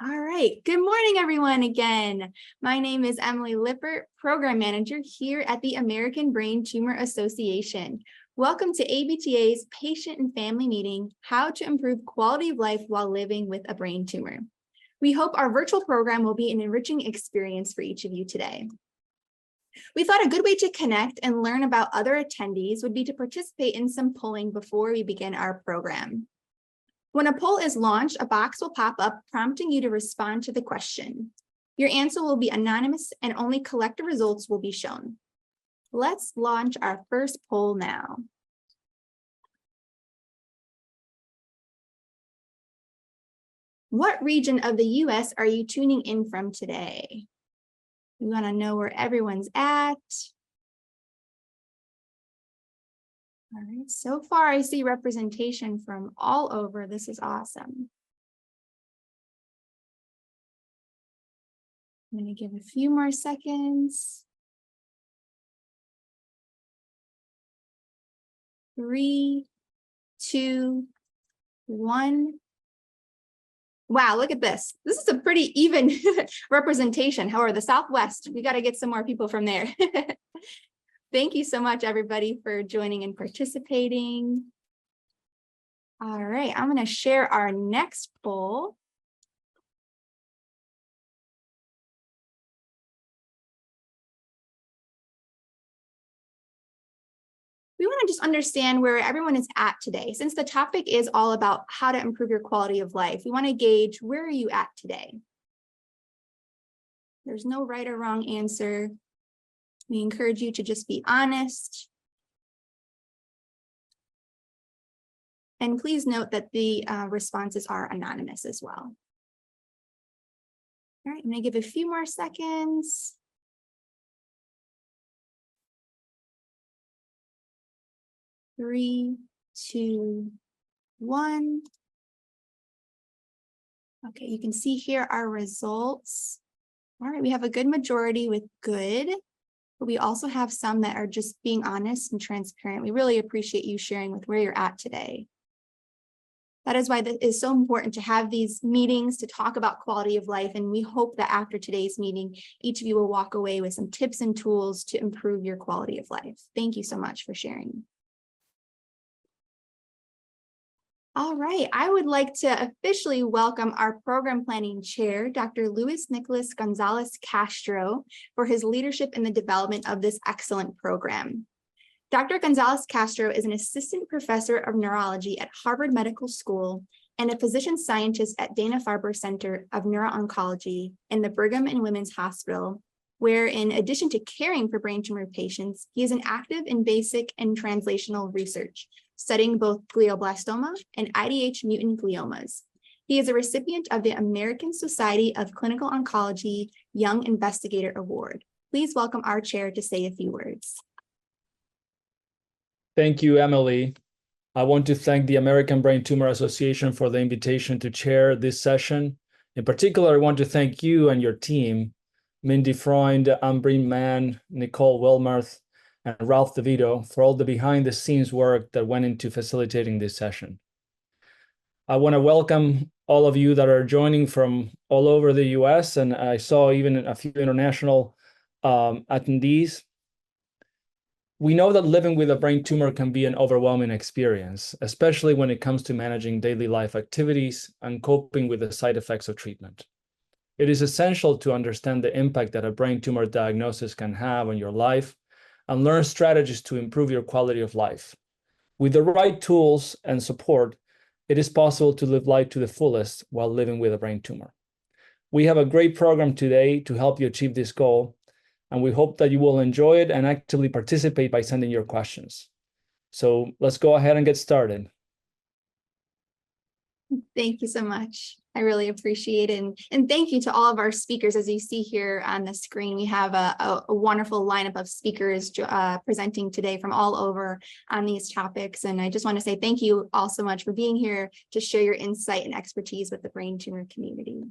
All right. Good morning, everyone, again. My name is Emily Lippert, Program Manager here at the American Brain Tumor Association. Welcome to ABTA's Patient and Family Meeting, How to Improve Quality of Life While Living with a Brain Tumor. We hope our virtual program will be an enriching experience for each of you today. We thought a good way to connect and learn about other attendees would be to participate in some polling before we begin our program. When a poll is launched, a box will pop up prompting you to respond to the question. Your answer will be anonymous and only collected results will be shown. Let's launch our first poll now. What region of the US are you tuning in from today? We want to know where everyone's at. All right, so far I see representation from all over. This is awesome. I'm going to give a few more seconds. 3, 2, 1. Wow, look at this. This is a pretty even representation. However, the Southwest, we got to get some more people from there. Thank you so much, everybody, for joining and participating. All right, I'm going to share our next poll. We want to just understand where everyone is at today. Since the topic is all about how to improve your quality of life, we want to gauge where are you at today. There's no right or wrong answer. We encourage you to just be honest. And please note that the responses are anonymous as well. All right, I'm going to give a few more seconds. 3, 2, 1. Okay, you can see here our results. All right, we have a good majority with good. But we also have some that are just being honest and transparent. We really appreciate you sharing with where you're at today. That is why it is so important to have these meetings to talk about quality of life. And we hope that after today's meeting, each of you will walk away with some tips and tools to improve your quality of life. Thank you so much for sharing. All right, I would like to officially welcome our program planning chair, Dr. Luis Nicolas Gonzalez Castro, for his leadership in the development of this excellent program. Dr. Gonzalez Castro is an assistant professor of neurology at Harvard Medical School and a physician scientist at Dana-Farber Center of Neuro-Oncology in the Brigham and Women's Hospital, where in addition to caring for brain tumor patients, he is an active in basic and translational research, studying both glioblastoma and IDH mutant gliomas. He is a recipient of the American Society of Clinical Oncology Young Investigator Award. Please welcome our chair to say a few words. Thank you, Emily. I want to thank the American Brain Tumor Association for the invitation to chair this session. In particular, I want to thank you and your team, Mindy Freund, Ambreen Mann, Nicole Wilmarth, and Ralph DeVitto for all the behind-the-scenes work that went into facilitating this session. I want to welcome all of you that are joining from all over the US, and I saw even a few international attendees. We know that living with a brain tumor can be an overwhelming experience, especially when it comes to managing daily life activities and coping with the side effects of treatment. It is essential to understand the impact that a brain tumor diagnosis can have on your life and learn strategies to improve your quality of life. With the right tools and support, it is possible to live life to the fullest while living with a brain tumor. We have a great program today to help you achieve this goal, and we hope that you will enjoy it and actively participate by sending your questions. So let's go ahead and get started. Thank you so much. I really appreciate it. And thank you to all of our speakers. As you see here on the screen, we have a wonderful lineup of speakers presenting today from all over on these topics. And I just want to say thank you all so much for being here to share your insight and expertise with the brain tumor community.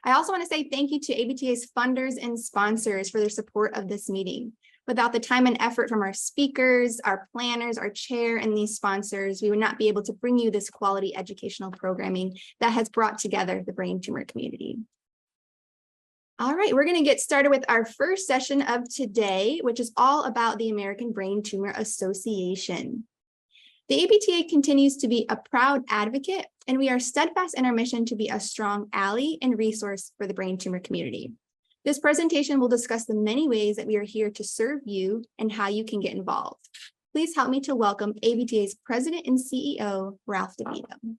I also want to say thank you to ABTA's funders and sponsors for their support of this meeting. Without the time and effort from our speakers, our planners, our chair, and these sponsors, we would not be able to bring you this quality educational programming that has brought together the brain tumor community. All right, we're going to get started with our first session of today, which is all about the American Brain Tumor Association. The ABTA continues to be a proud advocate, and we are steadfast in our mission to be a strong ally and resource for the brain tumor community. This presentation will discuss the many ways that we are here to serve you and how you can get involved. Please help me to welcome ABTA's President and CEO, Ralph DeVitto.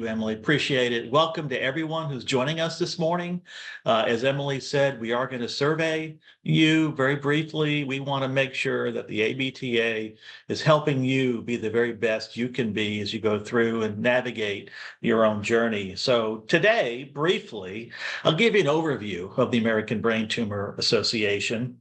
Emily, appreciate it. Welcome to everyone who's joining us this morning. As Emily said, we are going to survey you very briefly. We want to make sure that the ABTA is helping you be the very best you can be as you go through and navigate your own journey. So today, briefly, I'll give you an overview of the American Brain Tumor Association.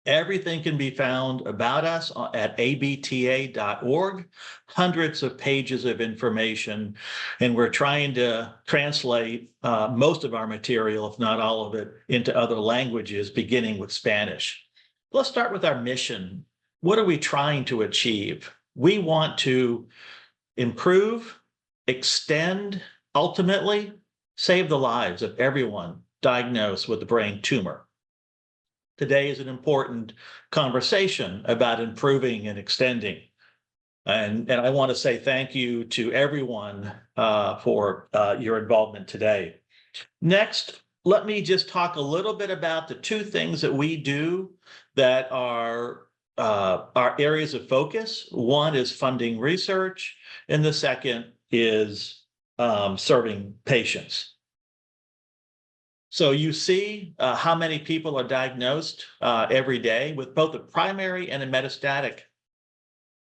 Everything can be found about us at abta.org, hundreds of pages of information, and we're trying to translate most of our material, if not all of it, into other languages, beginning with Spanish. Let's start with our mission. What are we trying to achieve? We want to improve, extend, ultimately save the lives of everyone diagnosed with a brain tumor. Today is an important conversation about improving and extending. And I want to say thank you to everyone for your involvement today. Next, let me just talk a little bit about the two things that we do that are our areas of focus. One is funding research, and the second is serving patients. So you see how many people are diagnosed every day with both a primary and a metastatic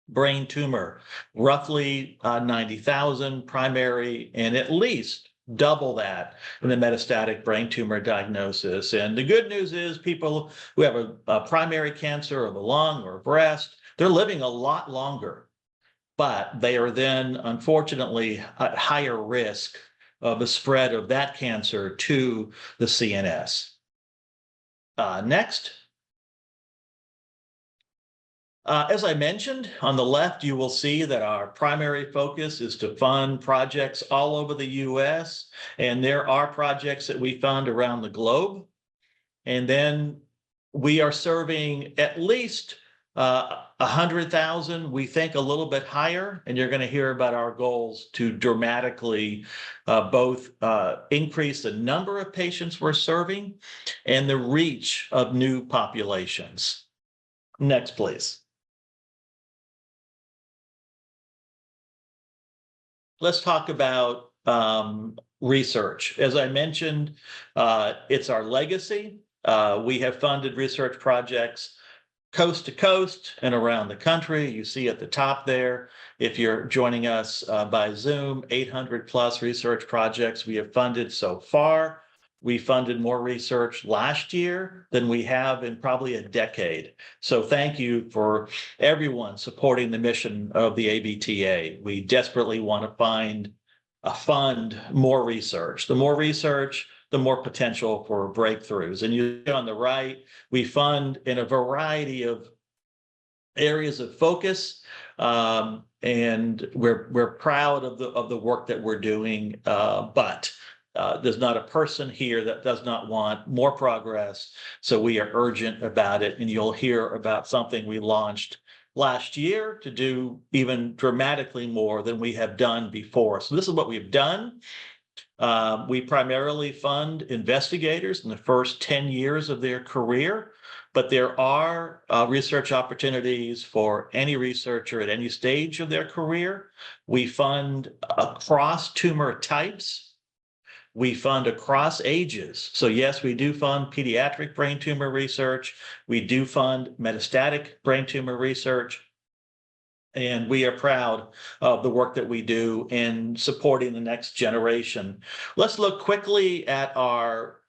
brain tumor, roughly 90,000 primary and at least double that in the metastatic brain tumor diagnosis. And the good news is people who have a primary cancer of the lung or breast, they're living a lot longer, but they are then unfortunately at higher risk of the spread of that cancer to the CNS. Next. As I mentioned, on the left, you will see that our primary focus is to fund projects all over the US, and there are projects that we fund around the globe. And then we are serving at least 100,000, we think a little bit higher, and you're going to hear about our goals to dramatically both increase the number of patients we're serving and the reach of new populations. Next, please. Let's talk about research. As I mentioned, it's our legacy. We have funded research projects coast to coast and around the country. You see at the top there, if you're joining us by Zoom, 800 plus research projects we have funded so far. We funded more research last year than we have in probably a decade. So thank you for everyone supporting the mission of the ABTA. We desperately want to fund more research. The more research, the more potential for breakthroughs. And you see on the right, we fund in a variety of areas of focus, and we're proud of the work that we're doing. But there's not a person here that does not want more progress. So we are urgent about it, and you'll hear about something we launched last year to do even dramatically more than we have done before. So this is what we've done. We primarily fund investigators in the first 10 years of their career, but there are research opportunities for any researcher at any stage of their career. We fund across tumor types. We fund across ages. So yes, we do fund pediatric brain tumor research. We do fund metastatic brain tumor research. And we are proud of the work that we do in supporting the next generation. Let's look quickly at our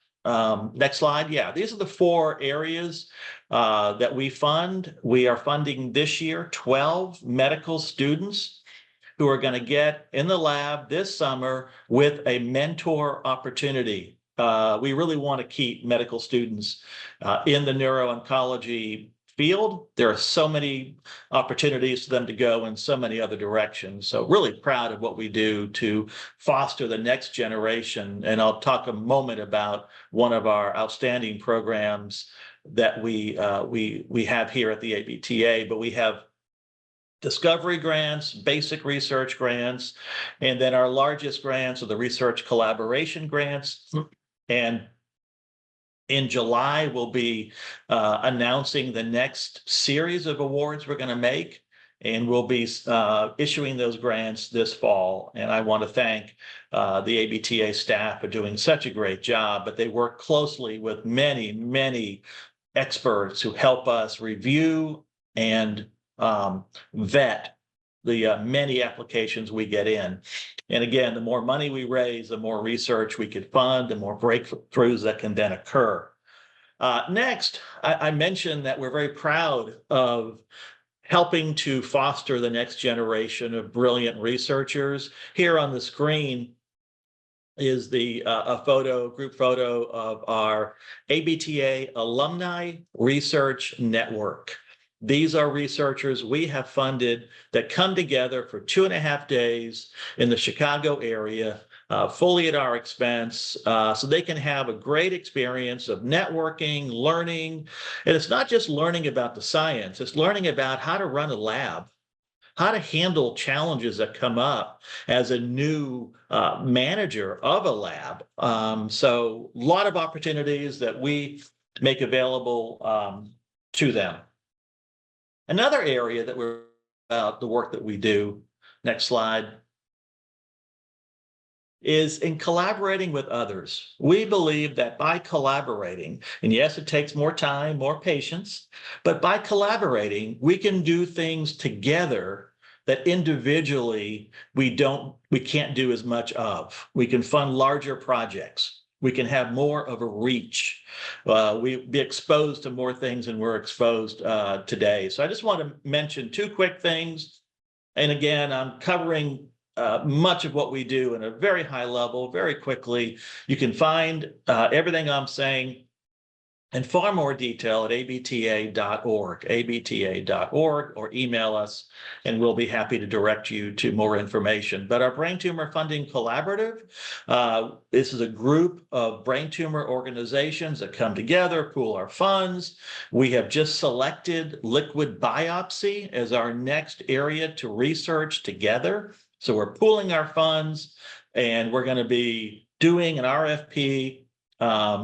next slide. Yeah, these are the four areas that we fund. We are funding this year 12 medical students who are going to get in the lab this summer with a mentor opportunity. We really want to keep medical students in the neuro-oncology field. There are so many opportunities for them to go in so many other directions. So really proud of what we do to foster the next generation. And I'll talk a moment about one of our outstanding programs that we have here at the ABTA, but we have discovery grants, basic research grants, and then our largest grants are the research collaboration grants. And in July, we'll be announcing the next series of awards we're going to make, and we'll be issuing those grants this fall. And I want to thank the ABTA staff for doing such a great job, but they work closely with many, many experts who help us review and vet the many applications we get in. And again, the more money we raise, the more research we could fund, the more breakthroughs that can then occur. Next, I mentioned that we're very proud of helping to foster the next generation of brilliant researchers. Here on the screen is the group photo of our ABTA Alumni Research Network. These are researchers we have funded that come together for 2.5 days in the Chicago area, fully at our expense, so they can have a great experience of networking, learning. And it's not just learning about the science, it's learning about how to run a lab, how to handle challenges that come up as a new manager of a lab. So a lot of opportunities that we make available to them. Another area that we're about the work that we do, next slide, is in collaborating with others. We believe that by collaborating, and yes, it takes more time, more patience, but by collaborating, we can do things together that individually we can't do as much of. We can fund larger projects. We can have more of a reach. We be exposed to more things than we're exposed today. So I just want to mention 2 quick things. And again, I'm covering much of what we do in a very high level, very quickly. You can find everything I'm saying in far more detail at abta.org, or email us, and we'll be happy to direct you to more information. But our Brain Tumor Funding Collaborative, this is a group of brain tumor organizations that come together, pool our funds. We have just selected liquid biopsy as our next area to research together. So we're pooling our funds, and we're going to be doing an RFP,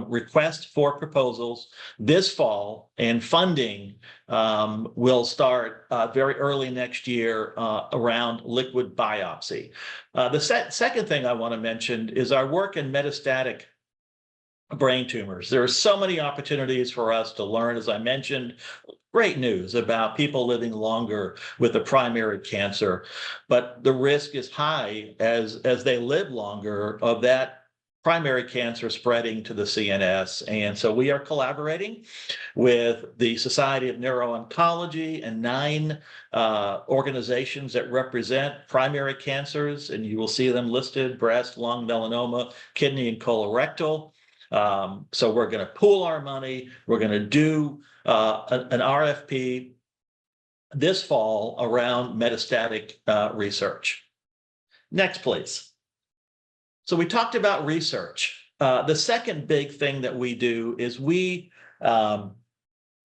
request for proposals this fall, and funding will start very early next year around liquid biopsy. The second thing I want to mention is our work in metastatic brain tumors. There are so many opportunities for us to learn, as I mentioned. Great news about people living longer with a primary cancer, but the risk is high as they live longer of that primary cancer spreading to the CNS. And so we are collaborating with the Society of Neuro-Oncology and 9 organizations that represent primary cancers, and you will see them listed: breast, lung, melanoma, kidney, and colorectal. So we're going to pool our money. We're going to do an RFP this fall around metastatic research. Next, please. So we talked about research. The second big thing that we do is we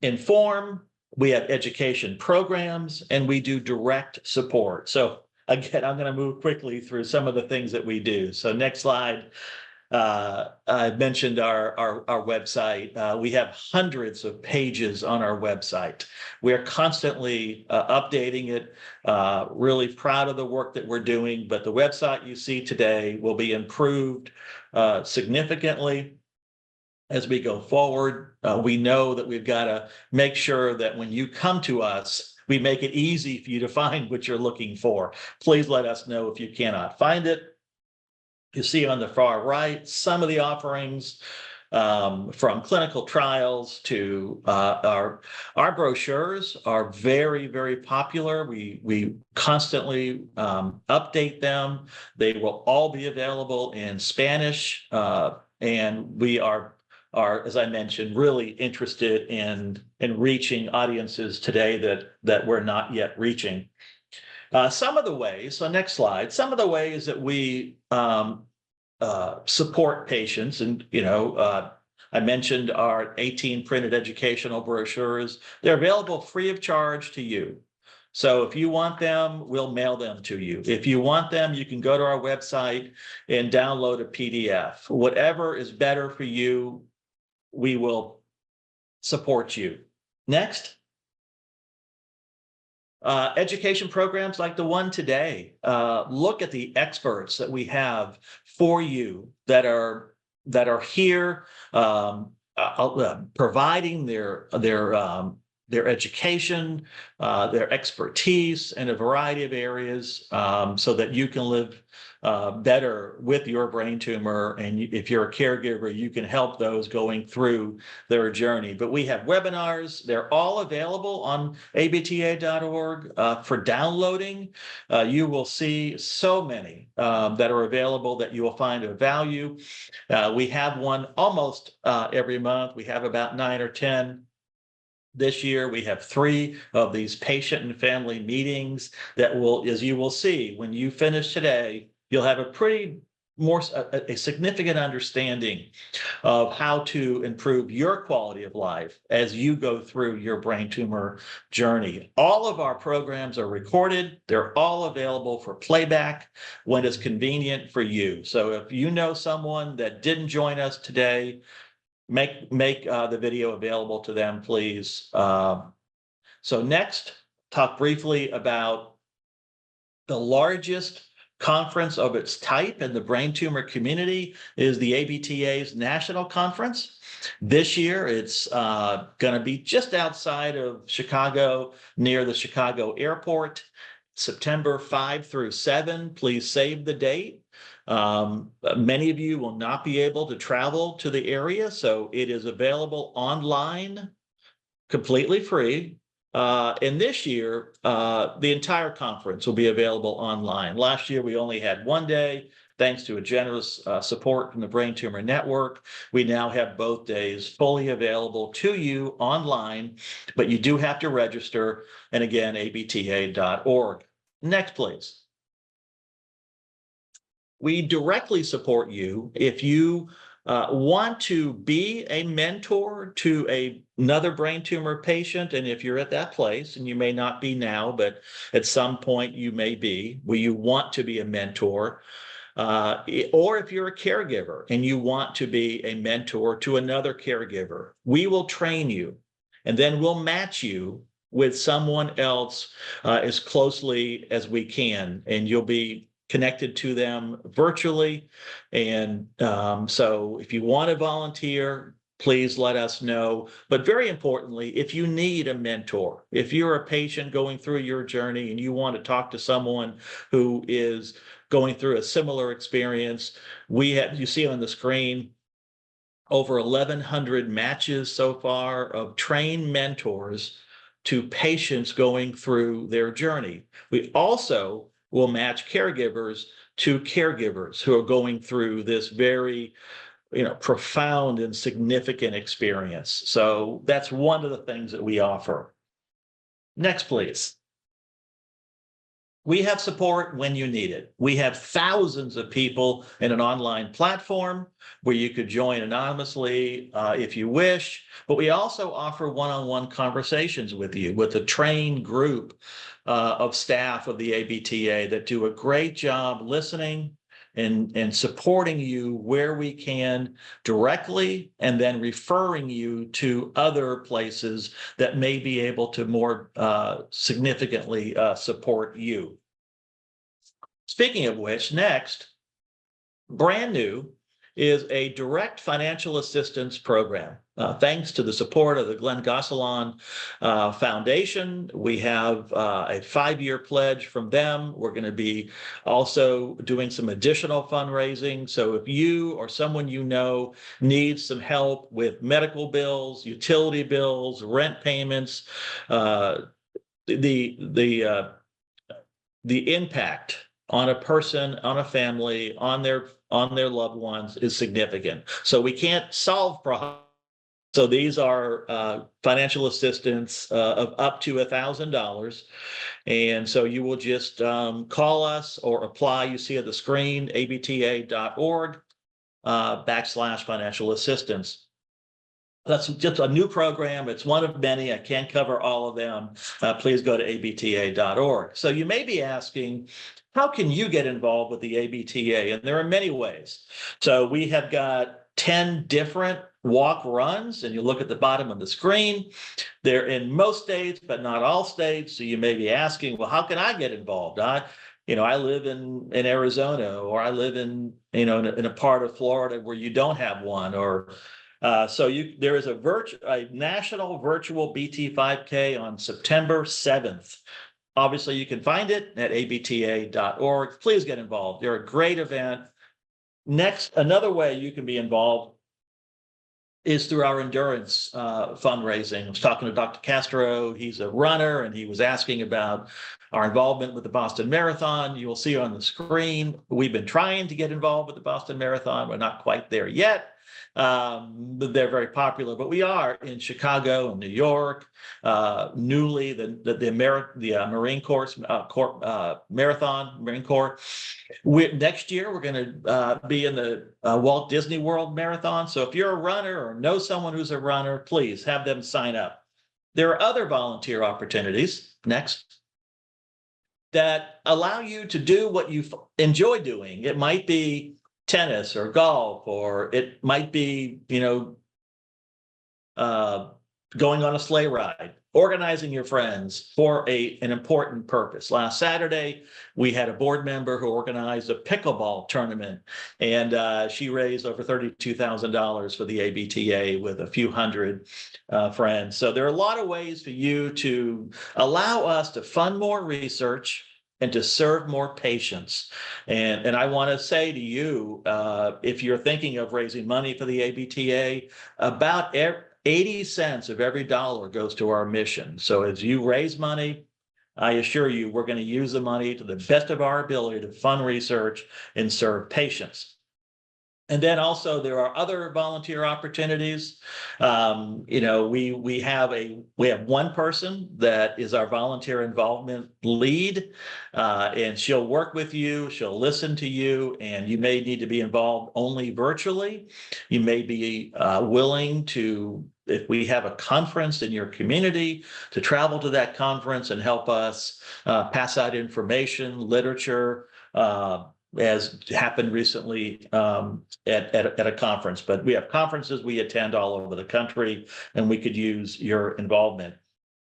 inform, we have education programs, and we do direct support. So again, I'm going to move quickly through some of the things that we do. So next slide. I mentioned our website. We have hundreds of pages on our website. We are constantly updating it. Really proud of the work that we're doing, but the website you see today will be improved significantly as we go forward. We know that we've got to make sure that when you come to us, we make it easy for you to find what you're looking for. Please let us know if you cannot find it. You see on the far right some of the offerings. from clinical trials to our brochures are very, very popular. We constantly update them. They will all be available in Spanish, and we are, as I mentioned, really interested in reaching audiences today that we're not yet reaching. Some of the ways, so next slide, some of the ways that we support patients, and I mentioned our 18 printed educational brochures. They're available free of charge to you. So if you want them, we'll mail them to you. If you want them, you can go to our website and download a PDF. Whatever is better for you, we will support you. Next. Education programs like the one today. Look at the experts that we have for you that are here providing their education, their expertise in a variety of areas, so that you can live better with your brain tumor. And if you're a caregiver, you can help those going through their journey. But we have webinars. They're all available on abta.org for downloading. You will see so many that are available that you will find of value. We have one almost every month. We have about 9 or 10. This year, we have 3 of these patient and family meetings that will, as you will see, when you finish today, you'll have a significant understanding of how to improve your quality of life as you go through your brain tumor journey. All of our programs are recorded. They're all available for playback when it's convenient for you. So if you know someone that didn't join us today, make the video available to them, please. So next, talk briefly about the largest conference of its type in the brain tumor community is the ABTA's national conference. This year, it's going to be just outside of Chicago, near the Chicago airport, September 5 through 7. Please save the date. Many of you will not be able to travel to the area, so it is available online, completely free. And this year, the entire conference will be available online. Last year, we only had one day. Thanks to a generous support from the Brain Tumor Network, we now have both days fully available to you online, but you do have to register. And again, abta.org. Next, please. We directly support you if you want to be a mentor to another brain tumor patient, and if you're at that place, and you may not be now, but at some point you may be, where you want to be a mentor, or if you're a caregiver and you want to be a mentor to another caregiver, we will train you, and then we'll match you with someone else as closely as we can, and you'll be connected to them virtually. And so if you want to volunteer, please let us know. But very importantly, if you need a mentor, if you're a patient going through your journey and you want to talk to someone who is going through a similar experience, we have, you see on the screen, over 1,100 matches so far of trained mentors to patients going through their journey. We also will match caregivers to caregivers who are going through this very, profound and significant experience. So that's one of the things that we offer. Next, please. We have support when you need it. We have thousands of people in an online platform where you could join anonymously if you wish, but we also offer one-on-one conversations with you, with a trained group of staff of the ABTA that do a great job listening and supporting you where we can directly, and then referring you to other places that may be able to more significantly support you. Speaking of which, next, brand new, is a direct financial assistance program. Thanks to the support of the Glenn Gosselin Foundation, we have a 5-year pledge from them. We're going to be also doing some additional fundraising. So if you or someone you know needs some help with medical bills, utility bills, rent payments, the impact on a person, on a family, on their loved ones is significant. So we can't solve problems. So these are financial assistance of up to $1,000. And so you will just call us or apply. You see at the screen, abta.org /financial assistance. That's just a new program. It's one of many. I can't cover all of them. Please go to abta.org. So you may be asking, how can you get involved with the ABTA? And there are many ways. So we have got 10 different walk runs, and you look at the bottom of the screen. They're in most states, but not all states. So you may be asking, well, how can I get involved? I live in Arizona, or I live in a part of Florida where you don't have one, or there is a national virtual BT 5K on September 7th. Obviously, you can find it at abta.org. Please get involved. They're a great event. Next, another way you can be involved is through our endurance fundraising. I was talking to Dr. Castro. He's a runner, and he was asking about our involvement with the Boston Marathon. You will see on the screen, we've been trying to get involved with the Boston Marathon. We're not quite there yet. They're very popular, but we are in Chicago and New York. Newly, the Marine Corps Marathon, Marine Corps. Next year, we're going to be in the Walt Disney World Marathon. So if you're a runner or know someone who's a runner, please have them sign up. There are other volunteer opportunities, next, that allow you to do what you enjoy doing. It might be tennis or golf, or it might be, going on a sleigh ride, organizing your friends for an important purpose. Last Saturday, we had a board member who organized a pickleball tournament, and she raised over $32,000 for the ABTA with a few hundred friends. So there are a lot of ways for you to allow us to fund more research and to serve more patients. And I want to say to you, if you're thinking of raising money for the ABTA, about 80 cents of every dollar goes to our mission. So as you raise money, I assure you, we're going to use the money to the best of our ability to fund research and serve patients. And then also there are other volunteer opportunities. We have one person that is our volunteer involvement lead, and she'll work with you, she'll listen to you, and you may need to be involved only virtually. You may be willing to, if we have a conference in your community, to travel to that conference and help us pass out information, literature, as happened recently at a conference. But we have conferences we attend all over the country, and we could use your involvement.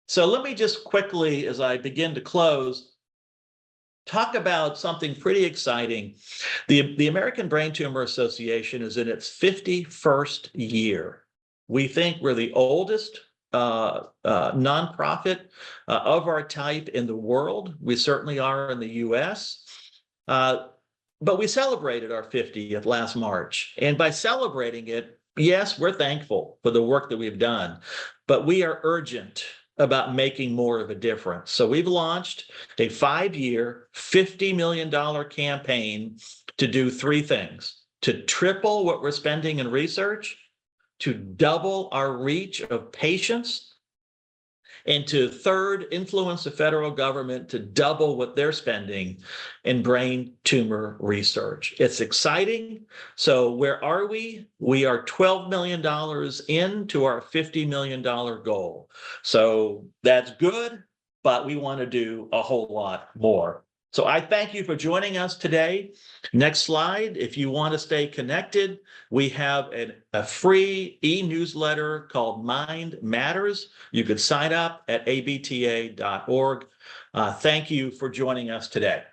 So let me just quickly, as I begin to close, talk about something pretty exciting. The American Brain Tumor Association is in its 51st year. We think we're the oldest nonprofit of our type in the world. We certainly are in the US. But we celebrated our 50th last March. And by celebrating it, yes, we're thankful for the work that we've done, but we are urgent about making more of a difference. So we've launched a 5-year, $50 million campaign to do 3 things: to triple what we're spending in research, to double our reach of patients, and to third, influence the federal government to double what they're spending in brain tumor research. It's exciting. So where are we? We are $12 million into our $50 million goal. So that's good, but we want to do a whole lot more. So I thank you for joining us today. Next slide. If you want to stay connected, we have a free e-newsletter called Mind Matters. You could sign up at abta.org. Thank you for joining us today.